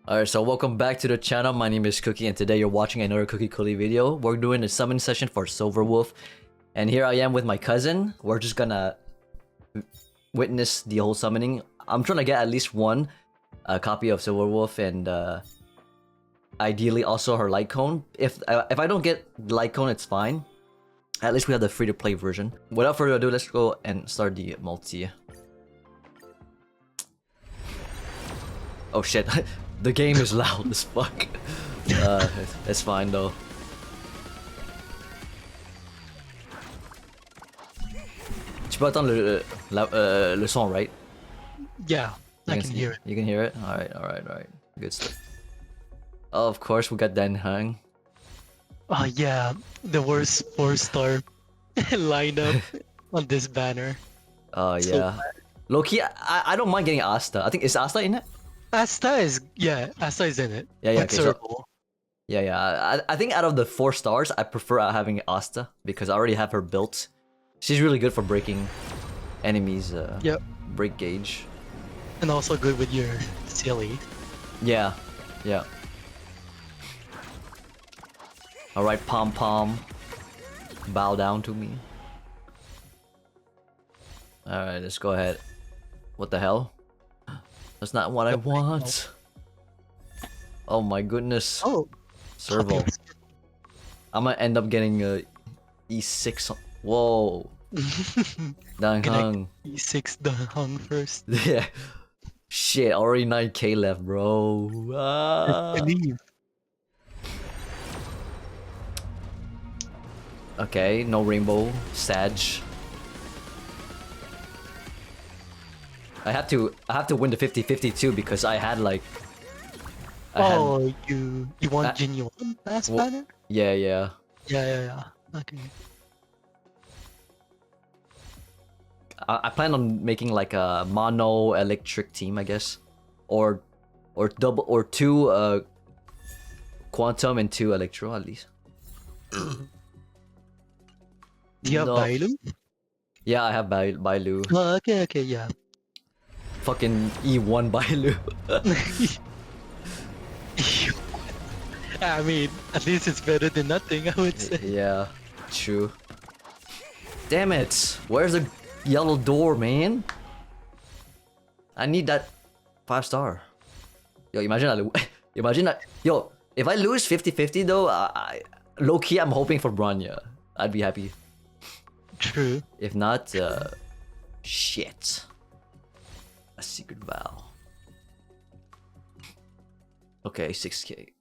Alright, so welcome back to the channel. My name is Cookie and today you're watching another Cookie Coolie video. We're doing a summon session for Silverwolf. And here I am with my cousin. We're just gonna witness the whole summoning. I'm trying to get at least one copy of Silverwolf and ideally also her light cone. If I don't get light cone, it's fine. At least we have the free-to-play version. Without further ado, let's go and start the multi. Oh shit. The game is loud as fuck. It's fine though. Tu peux entendre le son, right? Yeah, I can hear it. You can hear it? Alright. Good stuff. Oh, of course, we got Dan Hung. Oh yeah, the worst 4-star lineup on this banner. Oh So yeah. Low-key, I don't mind getting Asta. I think, is Asta in it? Asta is in it. Yeah, But okay, so- Serval. Yeah. I think out of the 4 stars, I prefer having Asta because I already have her built. She's really good for breaking enemies. Yep. Break gauge. And also good with your silly. Yeah. Alright, Pom Pom. Bow down to me. Alright, let's go ahead. What the hell? That's not what I want. Oh my goodness. Oh, Serval. I'm gonna end up getting a E6. Whoa. Dang Hung. E6 the hung first. Yeah. Shit, already 9k left, bro. Ah. Believe. Okay, no rainbow. Sag. I have to win the 50-50 too because I had like You want genuine last banner? Yeah. Yeah. Okay. I plan on making like a mono electric team, I guess. Or double or 2 quantum and 2 electro at least. Do you have No. Bailu? Yeah, I have Bailu. Oh, okay, yeah. Fucking E1 Bailu. I mean, at least it's better than nothing, I would say. Yeah, true. Damn it! Where's the yellow door, man? I need that 5-star. Yo, imagine that. Yo, if I lose 50-50 though, low key I'm hoping for Bronya. I'd be happy. True. If not, shit. A secret vow. Okay, 6k.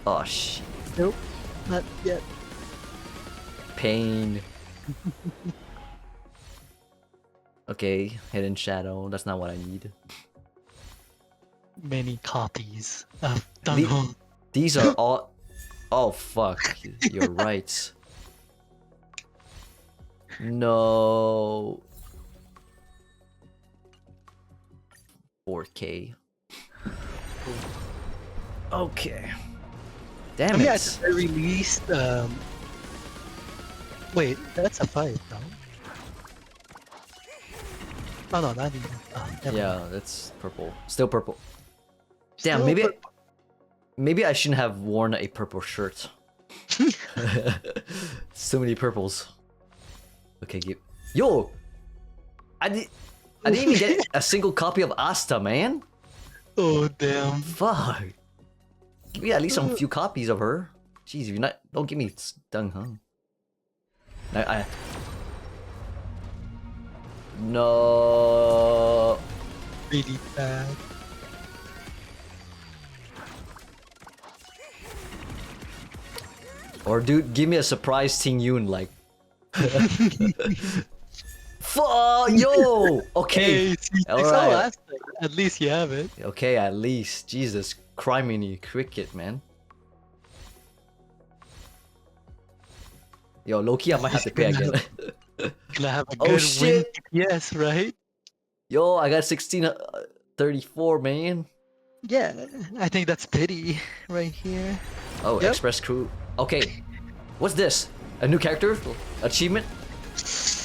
Oh shit. Nope, not yet. Pain. Okay, hidden shadow. That's not what I need. Many copies of Dunhong. These are all. Oh fuck! You're right. No. 4k. Okay. Damn I mean, it. at the very least, wait, that's a 5, no? Oh no, not even. Oh, never Yeah, mind. that's purple. Still purple. Still Damn, purple. maybe I shouldn't have worn a purple shirt. So many purples. Okay, yo, I didn't even get a single copy of Asta, man. Oh damn. Fuck. Give me at least some few copies of her. Jeez, if you're not, don't give me Dung Hung. No. Really bad. Or dude, give me a surprise Ting Yun like. Fuck, yo. Okay. Hey, see, All it's right. all last time. At least you have it. Okay, at least. Jesus, criminy cricket, man. Yo, Loki, I might have to pay again. Gonna have a Oh, good win. shit. Yes, right? Yo, I got 1634, man. Yeah, I think that's pity right here. Oh, Yep. Express Crew. Okay, what's this? A new character? Achievement?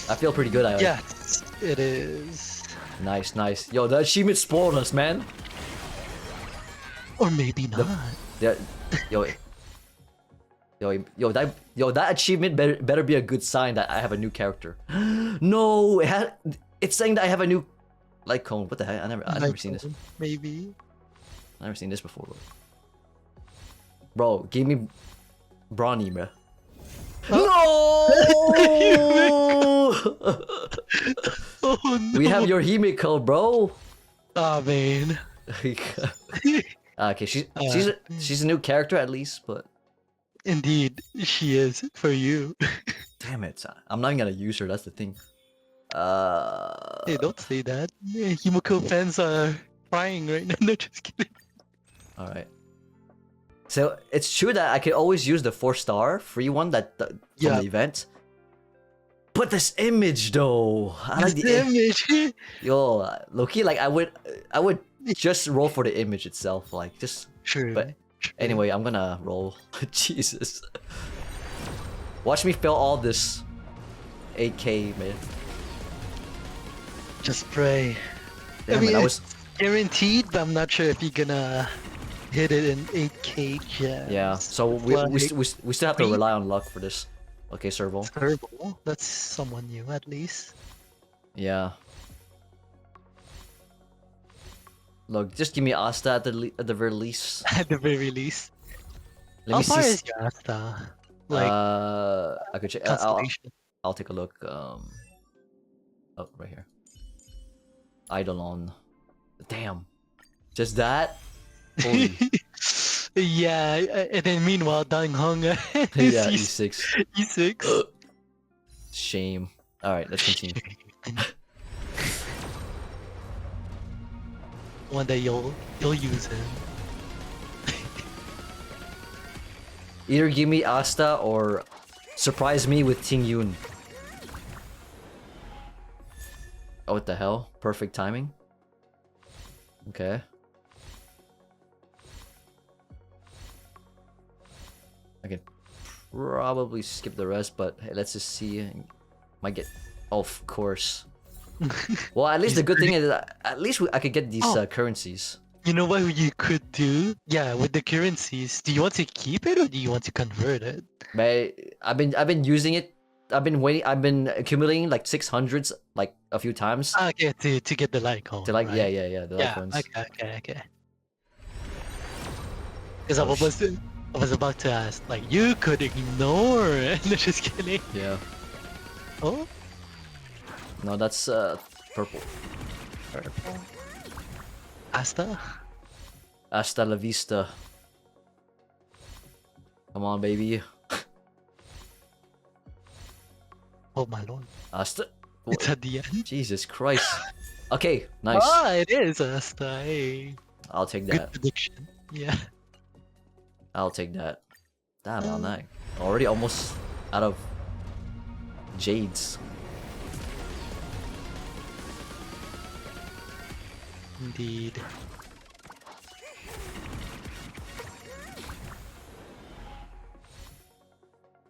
I feel pretty good. Yes, it is. Nice, nice. Yo, the achievement spoiled us, man. Or maybe not. Yeah, yo, that achievement better be a good sign that I have a new character. No, it's saying that I have a new light cone. What the heck? I never seen this. Maybe. I never seen this before. Bro, give me Brawny, bro. No! Oh no. We have your Himiko, bro. Ah, man. Okay, she's a new character at least, but Indeed, she is for you. damn it, I'm not gonna use her. That's the thing. Hey, don't say that. Himiko fans are crying right now. No, just kidding. All right. So it's true that I could always use the 4-star free one from the event. But this image though, I like the image. Yo, Loki, like I would just roll for the image itself, like just. True. But anyway, I'm gonna roll. Jesus. Watch me fail all this 8K, man. Just pray. Damn I mean, it, it's guaranteed, but I'm not sure if you're gonna hit it in 8K gems. Yeah, so we still have to rely on luck for this. Okay, Servo. Servo? That's someone new at least. Yeah. Look, just give me Asta at the very least. At the very least. Let me How far see. is your Asta? Like, I could check. constellation. I'll take a look. Oh, right here. Eidolon. Damn. Just that? Holy. Yeah, and then meanwhile, Dang Hong Yeah, E6. E6. Shame. Alright, let's continue. One day you'll use him. Either give me Asta or surprise me with Ting Yun. Oh, what the hell? Perfect timing? Okay. I can probably skip the rest, but hey, let's just see. Might get... Oh, of course. Well, at least the good thing is that at least I could get these currencies. You know what you could do? Yeah, with the currencies, do you want to keep it or do you want to convert it? But I've been using it. I've been accumulating like 600s like a few times. Okay, to get the light cone. To like right? yeah, the light cones. Okay. Because I was about to ask, like, you could ignore it. Just kidding. Yeah. Oh? No, that's purple. Purple. Asta? Hasta la vista. Come on, baby. Oh my lord. Asta. It's at the end. Jesus Christ. Okay, nice. Ah, it is Asta. Hey. I'll take Good that. prediction. Yeah. I'll take that. Damn, on that. Already almost out of jades. Indeed.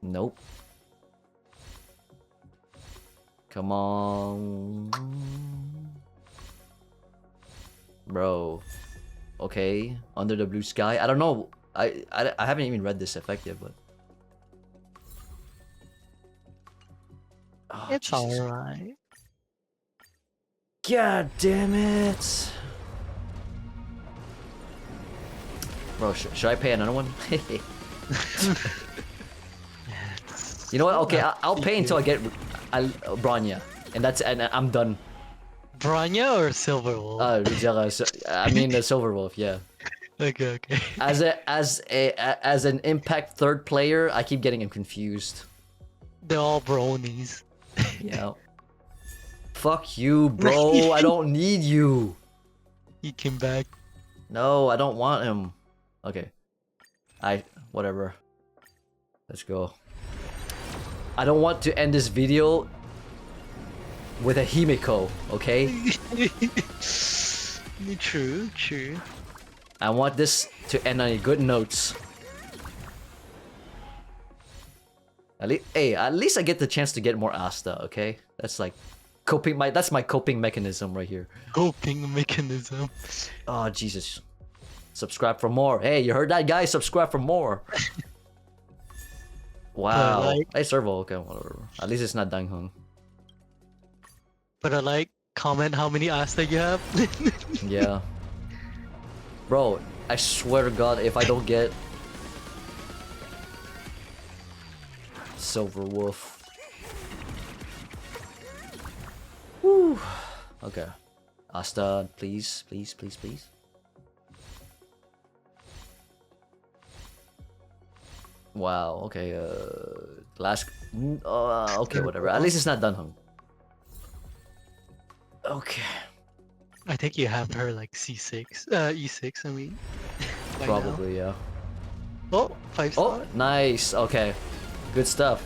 Nope. Come on. Bro. Okay. Under the blue sky. I don't know. I haven't even read this effective, but... Oh, It's Jesus. alright. God damn it. Bro, should I pay another one? You know what? Okay, I'll pay until I get Bronya, and I'm done. Bronya or Silverwolf? I mean the Silver Wolf, yeah. Okay. As an impact third player, I keep getting him confused. They're all bronies. Yeah. Fuck you, bro. I don't need you. He came back. No, I don't want him. Okay. Whatever. Let's go. I don't want to end this video with a Himiko, okay? True. I want this to end on a good notes. At least I get the chance to get more Asta, okay? That's like That's my coping mechanism right here. Coping mechanism. Oh Jesus. Subscribe for more. Hey, you heard that, guys? Subscribe for more. Wow. like- Hey, servo. Okay, whatever. At least it's not Dang Hung. But I like comment how many Asta you have. Yeah. Bro, I swear to God, if I don't get Silver Wolf. Woo. Okay. Asta, please, please, please, please. Wow, okay, last... okay, whatever. At least it's not Dunhung. Okay. I think you have her like C6, E6, I mean. by now. Probably, yeah. Oh, 5-star. Oh, nice. Okay. Good stuff.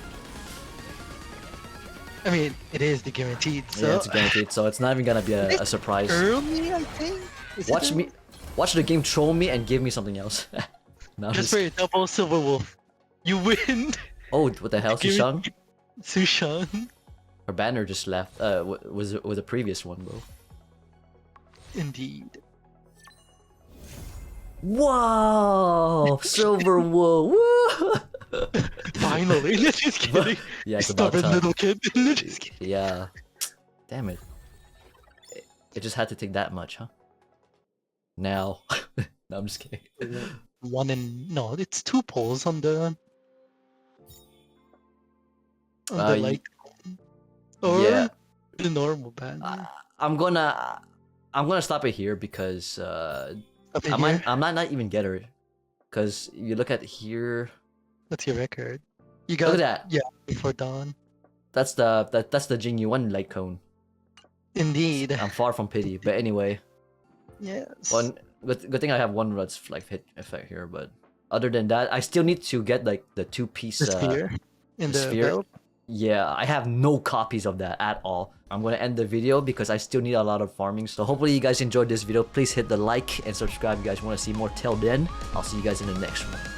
I mean, it is the guaranteed, so... Yeah, it's guaranteed, so it's not even gonna be a surprise. Early, I think? Is it Watch early? me... Watch the game troll me and give me something else. No, I'm Just for your double Silver Wolf. You win! Oh, what the hell, Give me- Sushang? Sushang. Her banner just left. Was the previous one, bro. Indeed. Wow! Silver Wolf! Woo! Finally! Just kidding. Yeah, it's about Stubborn time. little kid. Just kidding. Yeah. Damn it. It just had to take that much, huh? Now. No, I'm just kidding. One and... No, it's 2 poles on the... On the light. Or yeah. the normal band. I'm gonna stop it here because Up in I here. might not even get her. Cause you look at here. That's your record. You got... Look at that. Yeah, before dawn. That's the Jing Yuan light cone. Indeed. I'm far from pity, but anyway. Yes. Good thing I have one Rud's like hit effect here, but other than that, I still need to get like the 2-piece The sphere. In the the sphere. belt. Yeah, I have no copies of that at all. I'm gonna end the video because I still need a lot of farming. So hopefully you guys enjoyed this video. Please hit the like and subscribe if you guys want to see more. Till then, I'll see you guys in the next one.